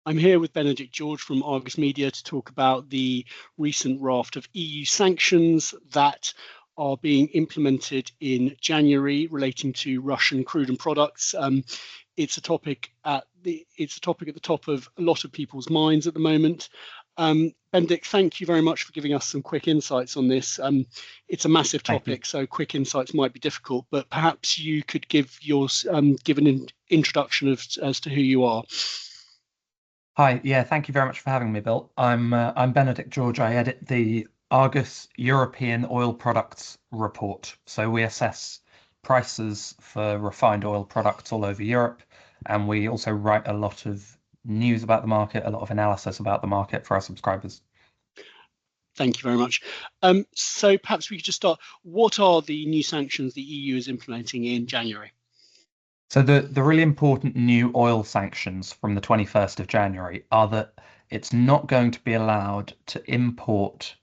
I'm here with Benedict George from Argus Media to talk about the recent raft of EU sanctions that are being implemented in January relating to Russian crude and products. It's a topic at the top of a lot of people's minds at the moment. Benedict, thank you very much for giving us some quick insights on this. It's a massive topic, so quick insights might be difficult, but perhaps you could give an introduction as to who you are. Hi, yeah, thank you very much for having me, Bill. I'm Benedict George. I edit the Argus European Oil Products Report. So we assess prices for refined oil products all over Europe, and we also write a lot of news about the market, a lot of analysis about the market for our subscribers. Thank you very much. So perhaps we could just start. What are the new sanctions the EU is implementing in January? So the really important new oil sanctions from the 21st of January are that it's not going to be allowed to import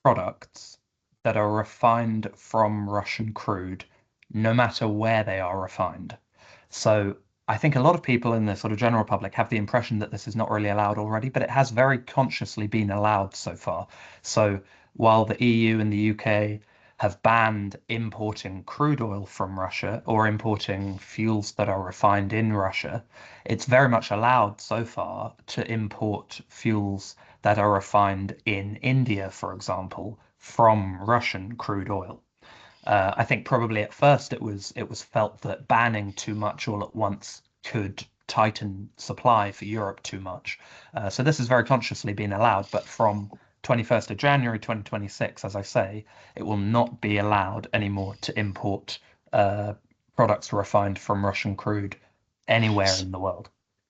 products that are refined from Russian crude, no matter where they are refined. So I think a lot of people in the sort of general public have the impression that this is not really allowed already, but it has very consciously been allowed so far. So while the EU and the UK have banned importing crude oil from Russia or importing fuels that are refined in Russia, it's very much allowed so far to import fuels that are refined in India, for example, from Russian crude oil. I think probably at first it was felt that banning too much all at once could tighten supply for Europe too much. So this has very consciously been allowed, but from 21st of January 2026, as I say, it will not be allowed anymore to import products refined from Russian crude anywhere in the world.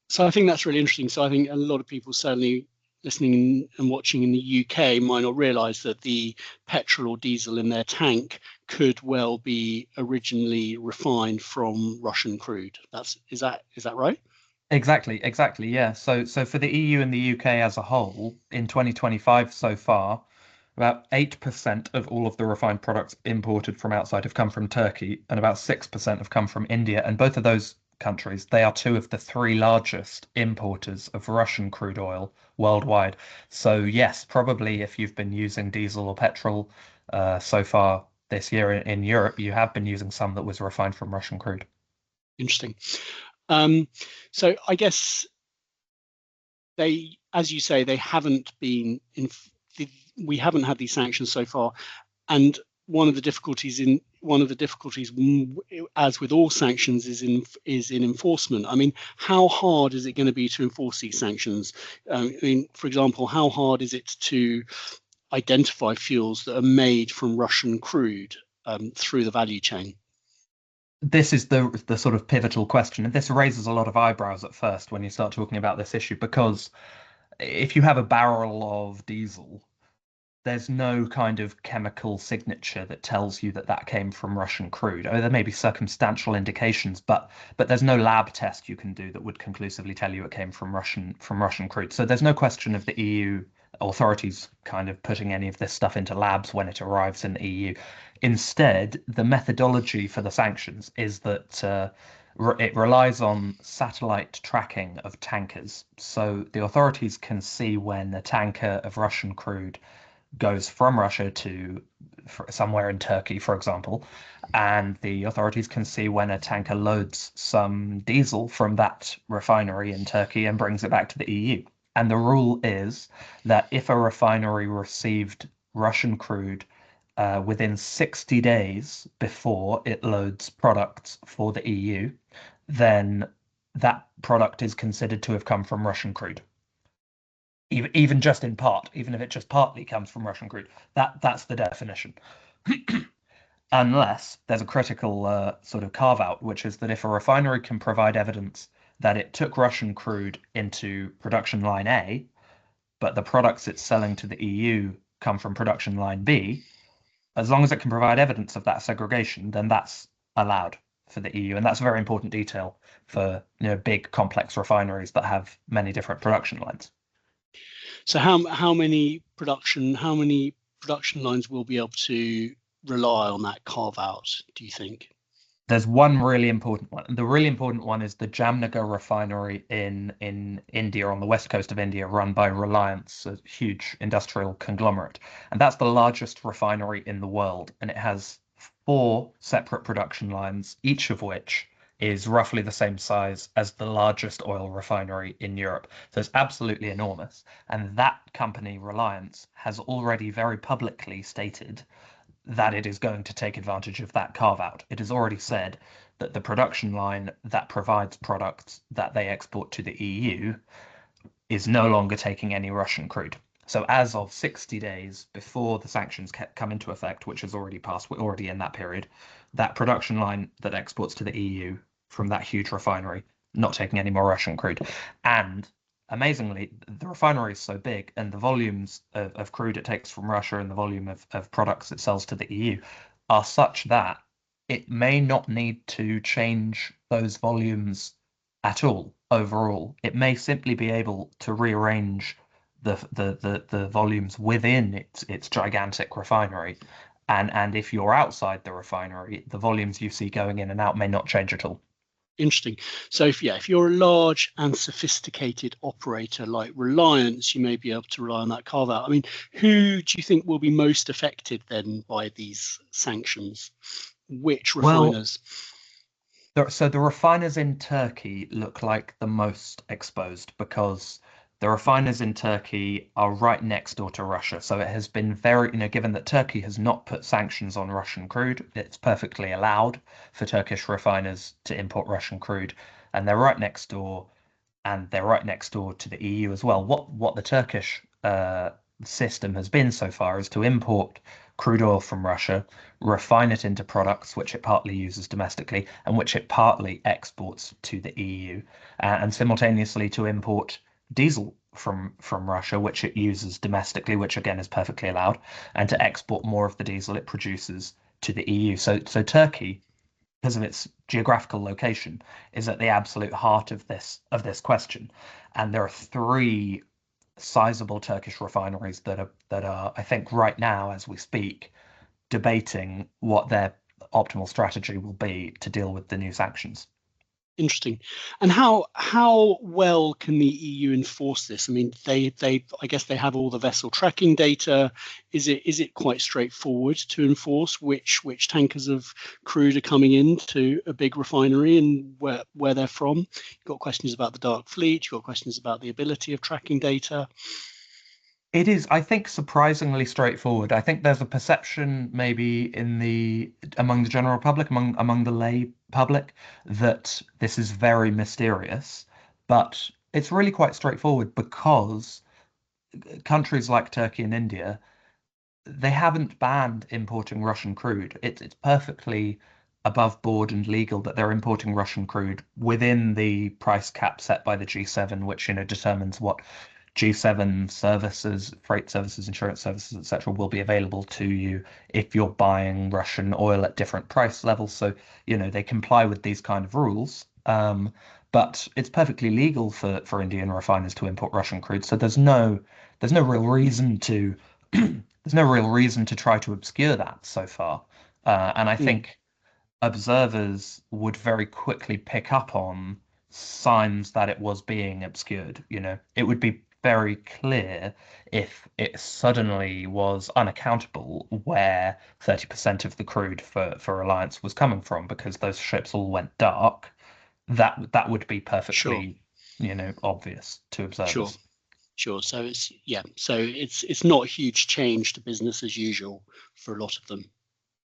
So I think that's really interesting. So I think a lot of people certainly listening and watching in the UK might not realise that the petrol or diesel in their tank could well be originally refined from Russian crude. Is that right? Exactly, yeah. So for the EU and the UK as a whole, in 2025 so far, about 8% of all of the refined products imported from outside have come from Turkey, and about 6% have come from India. And both of those countries, they are two of the three largest importers of Russian crude oil worldwide. So yes, probably if you've been using diesel or petrol so far this year in Europe, you have been using some that was refined from Russian crude. Interesting. So I guess as you say, they haven't been we haven't had these sanctions so far, and one of the difficulties, as with all sanctions, is in enforcement. I mean, how hard is it going to be to enforce these sanctions? I mean, for example, how hard is it to identify fuels that are made from Russian crude through the value chain? This is the sort of pivotal question, and this raises a lot of eyebrows at first when you start talking about this issue, because if you have a barrel of diesel, there's no kind of chemical signature that tells you that came from Russian crude. I mean, there may be circumstantial indications, but there's no lab test you can do that would conclusively tell you it came from Russian crude. So there's no question of the EU authorities kind of putting any of this stuff into labs when it arrives in the EU. Instead, the methodology for the sanctions is that it relies on satellite tracking of tankers. So the authorities can see when a tanker of Russian crude goes from Russia to somewhere in Turkey, for example, and the authorities can see when a tanker loads some diesel from that refinery in Turkey and brings it back to the EU. And the rule is that if a refinery received Russian crude within 60 days before it loads products for the EU, then that product is considered to have come from Russian crude. Even just in part, even if it just partly comes from Russian crude, that's the definition. Unless there's a critical sort of carve out, which is that if a refinery can provide evidence that it took Russian crude into production line A, but the products it's selling to the EU come from production line B, as long as it can provide evidence of that segregation, then that's allowed for the EU. And that's a very important detail for big complex refineries that have many different production lines. So how many production lines will be able to rely on that carve out, do you think? There's one really important one. The really important one is the Jamnagar refinery in India, on the west coast of India, run by Reliance, a huge industrial conglomerate. And that's the largest refinery in the world. And it has four separate production lines, each of which is roughly the same size as the largest oil refinery in Europe. So it's absolutely enormous. And that company, Reliance, has already very publicly stated that it is going to take advantage of that carve out. It has already said that the production line that provides products that they export to the EU is no longer taking any Russian crude. So as of 60 days before the sanctions come into effect, which has already passed, we're already in that period, that production line that exports to the EU from that huge refinery, not taking any more Russian crude. And amazingly, the refinery is so big, and the volumes of crude it takes from Russia and the volume of products it sells to the EU are such that it may not need to change those volumes at all overall. It may simply be able to rearrange the volumes within its gigantic refinery. And if you're outside the refinery, the volumes you see going in and out may not change at all. Interesting. So if you're a large and sophisticated operator like Reliance, you may be able to rely on that carve out. I mean, who do you think will be most affected then by these sanctions? Which refiners? So the refiners in Turkey look like the most exposed because the refiners in Turkey are right next door to Russia. So it has been very, given that Turkey has not put sanctions on Russian crude, it's perfectly allowed for Turkish refiners to import Russian crude, and they're right next door, and they're right next door to the EU as well. What the Turkish system has been so far is to import crude oil from Russia, refine it into products which it partly uses domestically and which it partly exports to the EU, and simultaneously to import diesel from Russia, which it uses domestically, which again is perfectly allowed, and to export more of the diesel it produces to the EU. So Turkey, because of its geographical location, is at the absolute heart of this question. And there are three sizable Turkish refineries that are, I think, right now as we speak, debating what their optimal strategy will be to deal with the new sanctions. Interesting. And how well can the EU enforce this? I mean, they I guess they have all the vessel tracking data. Is it quite straightforward to enforce which tankers of crude are coming into a big refinery and where they're from? You've got questions about the dark fleet. You've got questions about the ability of tracking data. It is, I think, surprisingly straightforward. I think there's a perception maybe among the general public, among the lay public, that this is very mysterious, but it's really quite straightforward because countries like Turkey and India, they haven't banned importing Russian crude. It's perfectly above board and legal that they're importing Russian crude within the price cap set by the G7, which determines what G7 services, freight services, insurance services, etc., will be available to you if you're buying Russian oil at different price levels. So, they comply with these kind of rules. But it's perfectly legal for Indian refiners to import Russian crude. So there's no real reason to there's no real reason to try to obscure that so far. And I think observers would very quickly pick up on signs that it was being obscured. It would be very clear if it suddenly was unaccountable where 30% of the crude for Reliance was coming from because those ships all went dark. That would be perfectly, obvious to observers. Sure. So it's not a huge change to business as usual for a lot of them.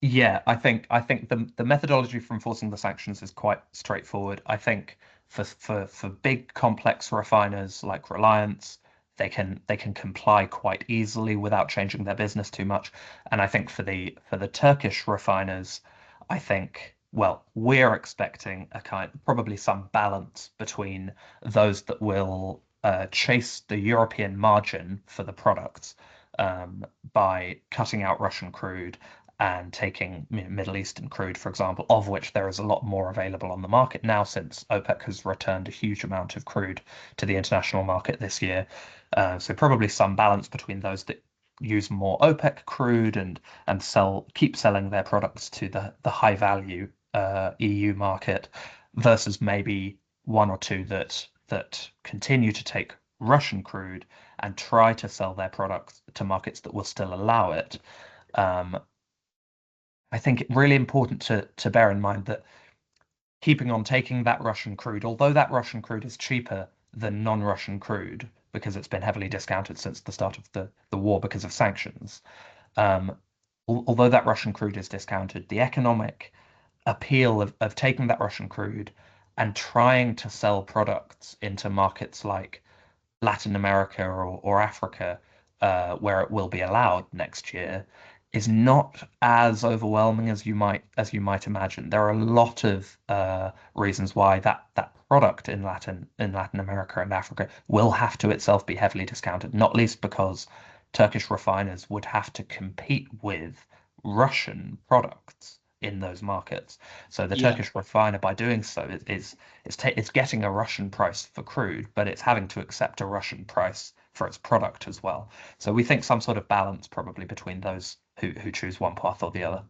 Yeah, I think the methodology for enforcing the sanctions is quite straightforward. I think for big complex refiners like Reliance, they can comply quite easily without changing their business too much. And I think for the Turkish refiners, I think, well, we're expecting probably some balance between those that will chase the European margin for the products by cutting out Russian crude and taking Middle Eastern crude, for example, of which there is a lot more available on the market now since OPEC has returned a huge amount of crude to the international market this year. So probably some balance between those that use more OPEC crude and keep selling their products to the high value EU market versus maybe one or two that continue to take Russian crude and try to sell their products to markets that will still allow it. I think it's really important to bear in mind that keeping on taking that Russian crude, although that Russian crude is cheaper than non-Russian crude because it's been heavily discounted since the start of the war because of sanctions, although that Russian crude is discounted, the economic appeal of taking that Russian crude and trying to sell products into markets like Latin America or Africa, where it will be allowed next year, is not as overwhelming as you might imagine. There are a lot of reasons why that product in Latin America and Africa will have to itself be heavily discounted, not least because Turkish refiners would have to compete with Russian products in those markets. So the Yeah. Turkish refiner, by doing so, it's getting a Russian price for crude, but it's having to accept a Russian price for its product as well. So we think some sort of balance probably between those who choose one path or the other.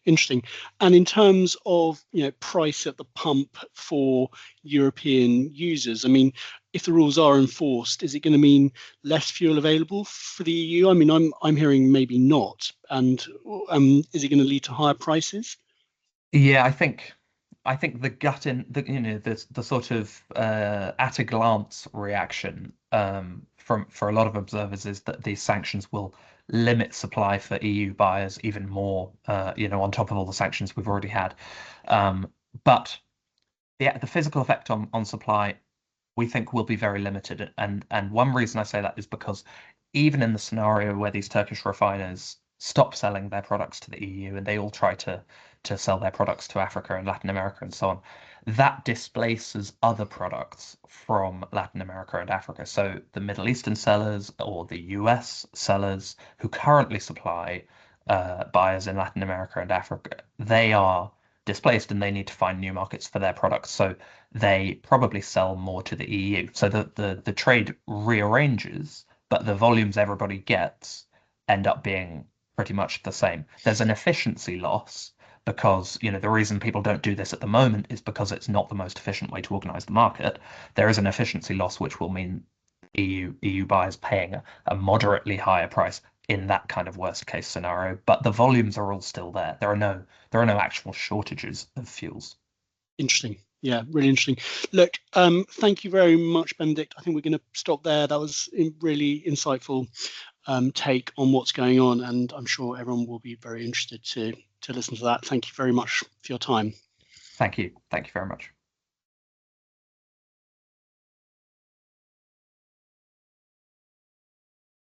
Interesting. And in terms of price at the pump for European users, I mean, if the rules are enforced, is it going to mean less fuel available for the EU? I mean, I'm hearing maybe not. And is it going to lead to higher prices? Yeah, I think the gut in the sort of at a glance reaction from for a lot of observers is that these sanctions will limit supply for EU buyers even more, on top of all the sanctions we've already had. But the physical effect on supply, we think, will be very limited. And one reason I say that is because even in the scenario where these Turkish refiners stop selling their products to the EU and they all try to sell their products to Africa and Latin America and so on, that displaces other products from Latin America and Africa. So the Middle Eastern sellers or the US sellers who currently supply buyers in Latin America and Africa, they are displaced and they need to find new markets for their products. So they probably sell more to the EU. So the trade rearranges, but the volumes everybody gets end up being pretty much the same. There's an efficiency loss because the reason people don't do this at the moment is because it's not the most efficient way to organize the market. There is an efficiency loss which will mean EU buyers paying a moderately higher price in that kind of worst case scenario, but the volumes are all still there. There are no actual shortages of fuels. Interesting. Yeah, really interesting. Look, thank you very much, Benedict. I think we're going to stop there. That was a really insightful take on what's going on, and I'm sure everyone will be very interested to listen to that. Thank you very much for your time. Thank you. Thank you very much.